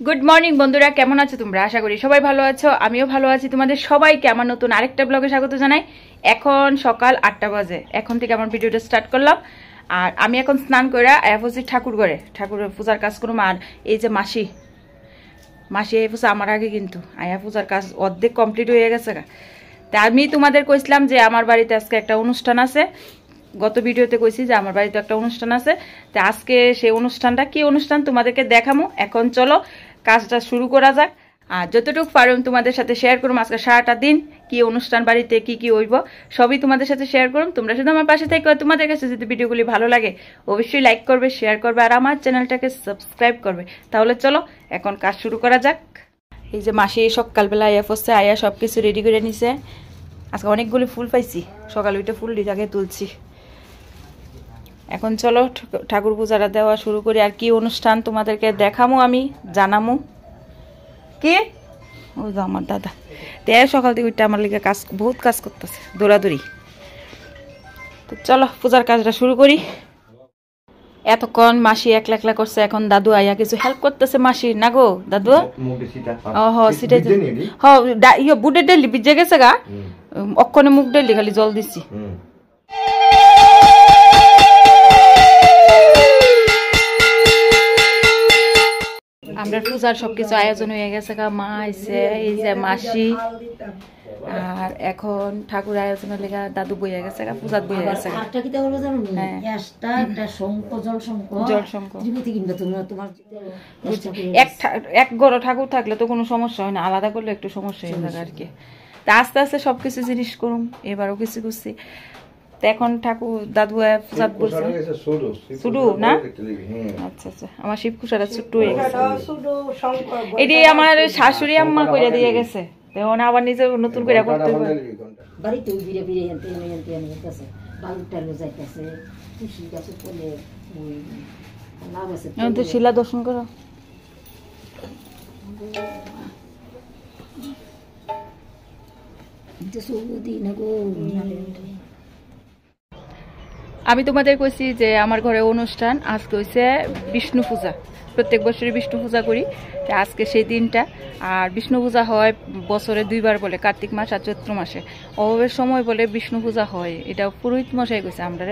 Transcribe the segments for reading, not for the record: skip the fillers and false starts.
Good morning বন্ধুরা, কেমন আছো তোমরা? আশা করি সবাই ভালো আছো, আমিও ভালো আছি। তোমাদের সবাইকে আমার নতুন আরেকটা ব্লগে স্বাগত জানাই। এখন সকাল 8টা বাজে, এখন থেকে আমার ভিডিওটা স্টার্ট করলাম। আর আমি এখন স্নান করে আয়াফসি ঠাকুর ঘরে ঠাকুরের পূজার কাজ করবো। আর এই যে মাসি আয়াফসা আমার আগে, কিন্তু আয়া পূজার কাজ অর্ধেক কমপ্লিট হয়ে গেছে। তা আমি তোমাদের কইছিলাম যে আমার বাড়িতে আজকে একটা অনুষ্ঠান আছে, গত ভিডিওতে কইছি যে আমার বাড়িতে একটা অনুষ্ঠান আছে। তো আজকে সেই অনুষ্ঠানটা কি অনুষ্ঠান তোমাদেরকে দেখামো। এখন চলো কাজটা শুরু করা যাক। আর যতটুকু পারুম তোমাদের সাথে শেয়ার করুম। আজকে সারাটা দিন কি অনুষ্ঠান, বাড়িতে কি কি হইব সবই তোমাদের সাথে শেয়ার করুম। তোমরা শুধু আমার পাশে থেকে, তোমাদের কাছে যদি ভিডিওগুলি ভালো লাগে অবশ্যই লাইক করবে, শেয়ার করবে আর আমার চ্যানেলটাকে সাবস্ক্রাইব করবে। তাহলে চলো এখন কাজ শুরু করা যাক। এই যে মাসি সকালবেলা আয়া ফসছে, আয়া সব কিছু রেডি করে নিছে। আজকে অনেকগুলি ফুল পাইছি, সকাল উঠে ফুল আগে তুলছি। এখন চলো ঠাকুর পূজাটা দেওয়া শুরু করি। আর কি অনুষ্ঠান তোমাদেরকে দেখামো, আমি জানামো। কে ওই তো আমার দাদা, তে সকাল থেকে উঠতে আমার লিগে কাজ, বহুত কাজ করতেছে, দৌড়াদৌড়ি। তো চলো পূজার কাজটা শুরু করি। এতক্ষণ মাসি একলা একলা করছে, এখন দাদু আইয়া কিছু হেল্প করতেছে মাসি। না গো দাদু, সিটাই বুটের ডেলি ভিজে গেছে গা, অক্ষণে মুখ ডেলি খালি জল দিচ্ছি। আমরা পূজার সবকিছু আয়োজন হয়ে গেছে গা, মা আইছে, এই যে মাসি। আর এখন ঠাকুর আয়োজনের লেগে দাদু বইয়া গেছে গা, পূজাত বইয়া গেছে গা। এক গড় ঠাকুর থাকলে তো কোনো সমস্যা হয় না, আলাদা করলে একটু সমস্যা হয়ে যাবে আর কি। তা আস্তে আস্তে সবকিছু জিনিস করুম, এবারও কিছু করছি। এখন ঠাকুর দাদু পূজাত বলছে শুরু না। আচ্ছা আচ্ছা, আমার শিবকুশারা ছোট্ট হয়ে গেছে। এটি আমার শাশুড়ি আম্মা কইরা দিয়ে গেছে, তখন আবার নিজে নতুন করে করতে হবে। তো শিলা দর্শন করো। আমি তোমাদের কইছি যে আমার ঘরে অনুষ্ঠান আজকে হয়েছে বিষ্ণু পূজা। প্রত্যেক বছরই বিষ্ণু পূজা করি, আজকে সেই দিনটা। আর বিষ্ণু পূজা হয় বছরে 2বার বলে, কার্তিক মাস আর চৈত্র মাসে। অভাবের সময় বলে বিষ্ণু পূজা হয়, এটা পুরোহিত মশাই কইছে আমরা।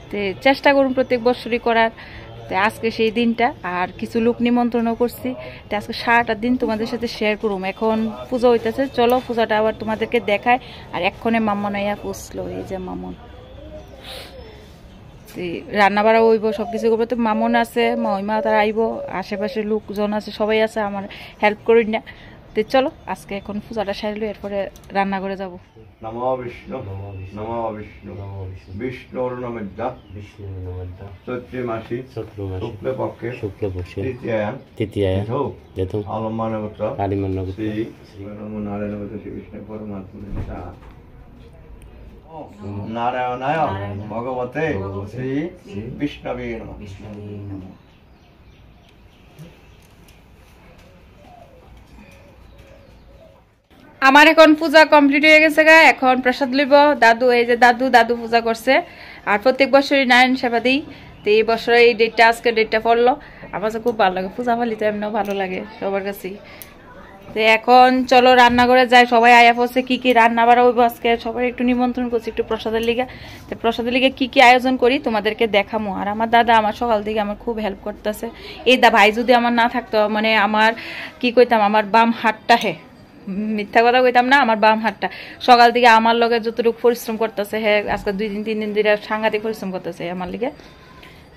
তো চেষ্টা করুন প্রত্যেক বছরই করার। তো আজকে সেই দিনটা, আর কিছু লোক নিমন্ত্রণও করছি। তো আজকে সারাটা দিন তোমাদের সাথে শেয়ার করুম। এখন পূজা হইতেছে, চলো পূজাটা আবার তোমাদেরকে দেখায়। আর এক্ষণে মামন আইয়া পুষলো, এই যে মামন রান্না বাড়া হইব, সবকিছু করবো। তো মামন আছে, মহিমা তারা আইব, আশেপাশে লোকজন আছে, সবাই আছে, আমার হেল্প করি না। তো চলো আজকে এখন পূজাটা সারলো, এরপরে রান্না করে যাবো। নমো বিষ্ণু নমো বিষ্ণু বিষ্ণুর নমঃ চৈত্র মাসি শুক্লপক্ষে তৃতীয়ায়াম আলম্বানগত শ্রী নমো নারায়ণ শ্রী বিষ্ণু পরমাত্মা নারায়ণায় ভগবতে শ্রী বিষ্ণবে নমঃ। আমার এখন পূজা কমপ্লিট হয়ে গেছে গা, এখন প্রসাদ লইব। দাদু, এই যে দাদু পূজা করছে। আর প্রত্যেক বছরই নারায়ণ সেবা দিই। তো এই বছর এই ডেটটা, আজকে ডেটটা পড়লো। আমার কাছে খুব ভালো লাগে, পূজা পালি তো এমনিও ভালো লাগে সবার কাছেই। তো এখন চলো রান্না করে যাই। সবাই আয়া পড়ছে, কি কি রান্না বাড়া হইব আজকে, সবাই একটু নিমন্ত্রণ করছি একটু প্রসাদের লিগে। তো প্রসাদের লিগে কি কি আয়োজন করি তোমাদেরকে দেখামো। আর আমার দাদা আমার সকাল থেকে আমার খুব হেল্প করতেছে। এই ভাই যদি আমার না থাকতো, মানে আমার কি কইতাম, আমার বাম হাতটা মিথ্যা কথা কইতাম না, আমার বাম হাতটা সকাল থেকে আমার লগে যতটুকু পরিশ্রম করতেছে, আজকে 2 দিন 3 দিন ধরে সাংঘাতিক পরিশ্রম করতেছে আমার লিগে।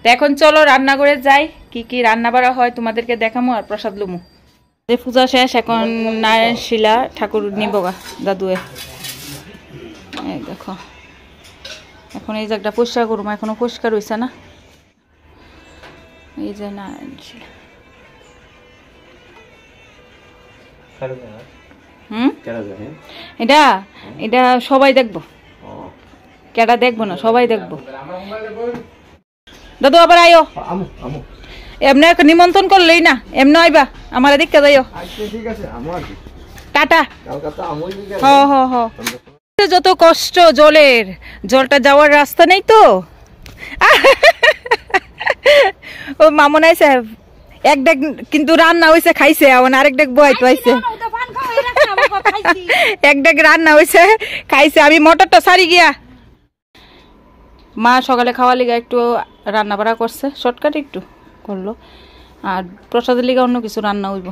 তো এখন চলো রান্না করে যাই, কি কি রান্না বাড়া হয় তোমাদেরকে দেখামো আর প্রসাদ লুমু। পূজা শেষ, এখন নারায়ণ শিলা ঠাকুর নিবগা দাদুয়ে। দেখো এখন এই জায়গাটা পরিষ্কার করবো, এখনো পরিষ্কার হয়েছে না। এই যে নারায়ণ শিলা, এটা এটা সবাই দেখবো, কেটা দেখবো না, সবাই দেখবো। দাদু আবার আইও, এমনি নিমন্ত্রণ করলেই না, এমনি আইবা আমার দেখতে যাইও। টাটা। যত কষ্ট জলের, জলটা যাওয়ার রাস্তা নেই তো। ও মামুনাই সাহেব এক ডেক কিন্তু রান্না হয়েছে খাইছে, এখন আরেক ডেক বয়াইতে হয়েছে। এক ডেক রান্না হয়েছে খাইছে। আমি মটরটা সারি গিয়া মা সকালে খাওয়া লিগা একটু রান্না বাড়া করছে, শর্টকাট একটু করলো, আর প্রসাদের লিগা অন্য কিছু রান্না হইব।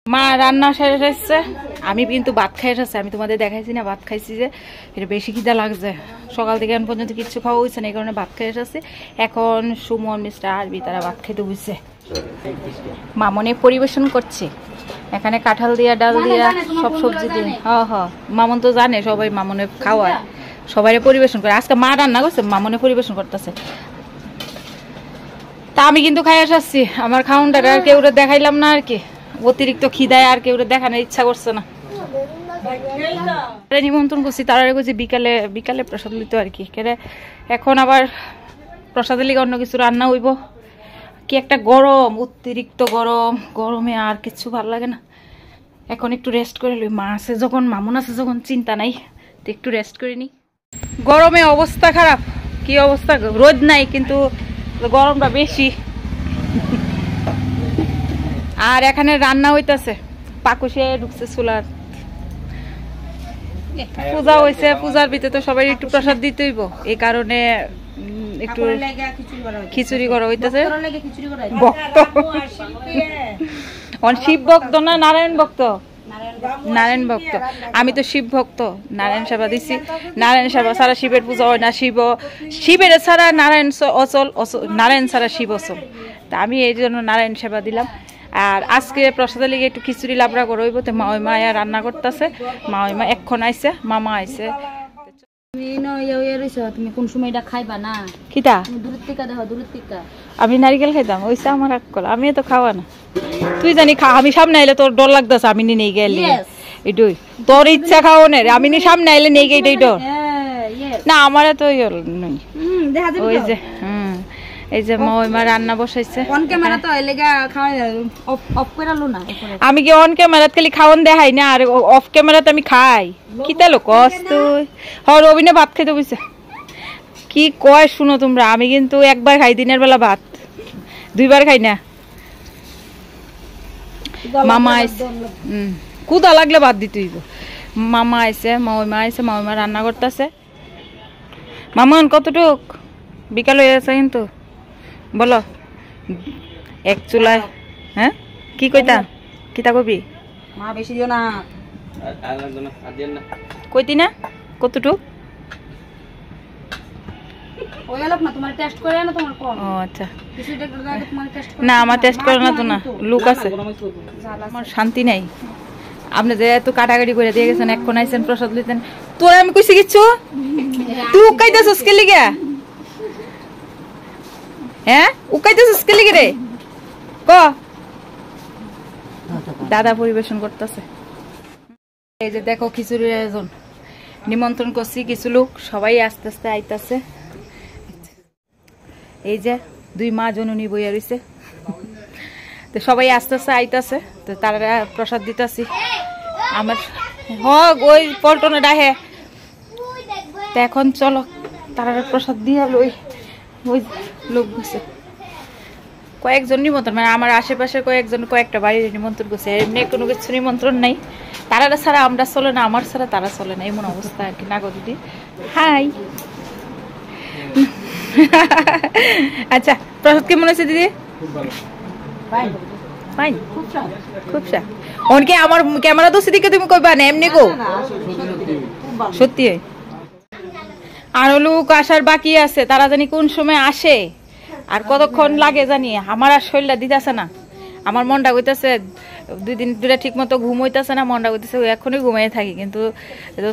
মা রান্না শেষ হচ্ছে, আমি কিন্তু ভাত খাই এসেছি। আমি তোমাদের দেখাইছি না ভাত খাইছি, যে এটা বেশি খিদা লাগছে, সকাল থেকে এখন পর্যন্ত কিচ্ছু খাওয়া হয়েছে না, এই কারণে ভাত খাই এসেছি। এখন সুমন মিস্টার আরবি তারা ভাত খাইতে বুঝছে। মামনে পরিবেশন করছে, এখানে কাঁঠাল দিয়া ডাল দিয়া সব সবজি দিয়ে। হ্যাঁ মামন তো জানে সবাই মামনে খাওয়ায়, সবাই পরিবেশন করে। আজকে মা রান্না করছে, মামনে পরিবেশন করতেছে। তা আমি কিন্তু খাই এসেছি, আমার খাউনটা আর কেউ দেখাইলাম না আর কি, অতিরিক্ত খিদায় আর কেউ দেখানোর ইচ্ছা করছে না। নিমন্ত্রণ করছি, তারা করছি বিকালে বিকালে প্রসাদ লইতো আর কি। এখন আবার প্রসাদের লিগে অন্য কিছু রান্না হইব। কি একটা গরম, অতিরিক্ত গরম, গরমে আর কিছু ভালো লাগে না। এখন একটু রেস্ট করে লই, মা আছে যখন, মামুন আছে যখন চিন্তা নাই, তো একটু রেস্ট করে নি। গরমে অবস্থা খারাপ, কি অবস্থা, রোদ নাই কিন্তু গরমটা বেশি। আর এখানে রান্না হইতাছে, পাকুশে ঢুকছে চুলার। পূজা হয়েছে, পূজার ভিতরে তো সবাই একটু প্রসাদ দিতে হইব, এই কারণে একটু খিচুড়ি করা হইতাছে। শিব ভক্ত না নারায়ণ ভক্ত? নারায়ণ ভক্ত। আমি তো শিব ভক্ত, নারায়ণ সেবা দিছি। নারায়ণ সেবা ছাড়া শিবের পূজা হয় না, শিবের ছাড়া নারায়ণ অচল, নারায়ণ ছাড়া শিব অচল। তা আমি এই জন্য নারায়ণ সেবা দিলাম। আর আজকে প্রসাদের লিগে একটু খিচুড়ি লাবড়া করে হইব, তো মা রান্না করতেছে। মা এক্ষণ আইছে, মামা আইছে। তুমি কোন সময় এটা খাইবা না? কিতা দূরের থেকে দেখো, দূরের থেকে। আমি নারিকেল খাইতাম, ওইসা আমার আকল, আমি তো খাওয়া না। তুই জানি খা, আমি সামনে আইলে তোর ডর লাগতেছে, আমি নিয়ে গেলি এটাই তোর ইচ্ছা খাও না, আমি সামনে আইলে নিয়ে গিয়ে এটাই ডর না আমার তো নাই। ওই যে এই যে মা রান্না বসাইছে, অন ক্যামেরা তো এলাকা খাওয়া অফ করে লো না। আমি কি অন ক্যামেরাত খালি খাওয়ান দেখাই না, আর অফ ক্যামেরাতে আমি খাই। কি তালো কস তুই? হ্যাঁ রবিনে ভাত খাইতে বসে। কি কয় শুনো তোমরা, আমি কিন্তু একবার খাই দিনের বেলা ভাত, দুইবার খাই না। মামা আইছে, কুদা লাগলে ভাত দিতে হইব। মামা আইছে, মা আইছে, মা রান্না করতেছে। মামন কতটুক বিকাল হয়ে গেছে কিন্তু, বলো এক চুলায়। হ্যাঁ কি কইতা, কিতা কবি? মা বেশি দিও না, কইতি না কতটুক? ওই লোক না তোমার টেস্ট করে না, তোমার কোন? ও আচ্ছা, কিছু দেখতে দাও, তোমার টেস্ট না আমার টেস্ট করে না তো, না লোক আছে। আমার শান্তি নাই। আপনি যে এত কাটাকাটি করে দিয়ে গেছেন, এখন আইছেন প্রসাদ লইতেন, তোর আমি কইছি কিচ্ছু? তুই উকাইতেছস কে লিগা? হ্যাঁ উকাইতেছস কে লিগা রে? ক দাদা পরিবেশন করতেছে। এই যে দেখো খিচুড়ির আয়োজন, নিমন্ত্রণ করছি কিছু লোক, সবাই আস্তে আস্তে আইতাছে। এই যে দুই মা জননী বইয়া রইছে, তো সবাই আস্তে আস্তে আইতাছে, তো তারা প্রসাদ দিতেছি। আমার হক ওই পল্টনে ডাহে, তো এখন চলো তারা প্রসাদ দিয়ে লই। ওই লোক বসে কয়েকজন নিমন্ত্রণ, মানে আমার আশেপাশে কয়েকজন, কয়েকটা বাড়ির নিমন্ত্রণ করছে, এমনি কোনো কিছু নিমন্ত্রণ নাই। তারা ছাড়া আমরা চলে না, আমার ছাড়া তারা চলে না, এমন অবস্থা আর কি। না গো দিদি, হাই। আচ্ছা প্রসাদ কেমন হয়েছে দিদি? খুব অনকে আমার ক্যামেরা তো সেদিকে তুমি কইবা না, এমনি গো সত্যি। আরো লোক আসার বাকি আছে, তারা জানি কোন সময় আসে আর কতক্ষণ লাগে জানি। আমার আর শরীরটা দিতেছে না, আমার মনটা কইতেছে 2 দিন ধরে ঠিক মতো ঘুম হইতেছে না, মনটা কইতেছে এখনই ঘুমাই থাকি, কিন্তু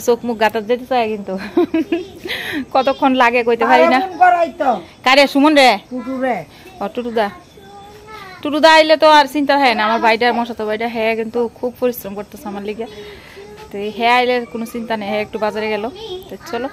চোখ মুখ গাতার যেতে চায়, কিন্তু কতক্ষণ লাগে কইতে পারি না। কারে সুমন রে? ও টুটুদা আইলে তো আর চিন্তা হয় না। আমার ভাইটার মশাতো ভাইটা, হ্যাঁ কিন্তু খুব পরিশ্রম করতেছে আমার লিগে, তো হ্যাঁ আইলে কোনো চিন্তা নেই। হ্যাঁ একটু বাজারে গেল, তো চলো।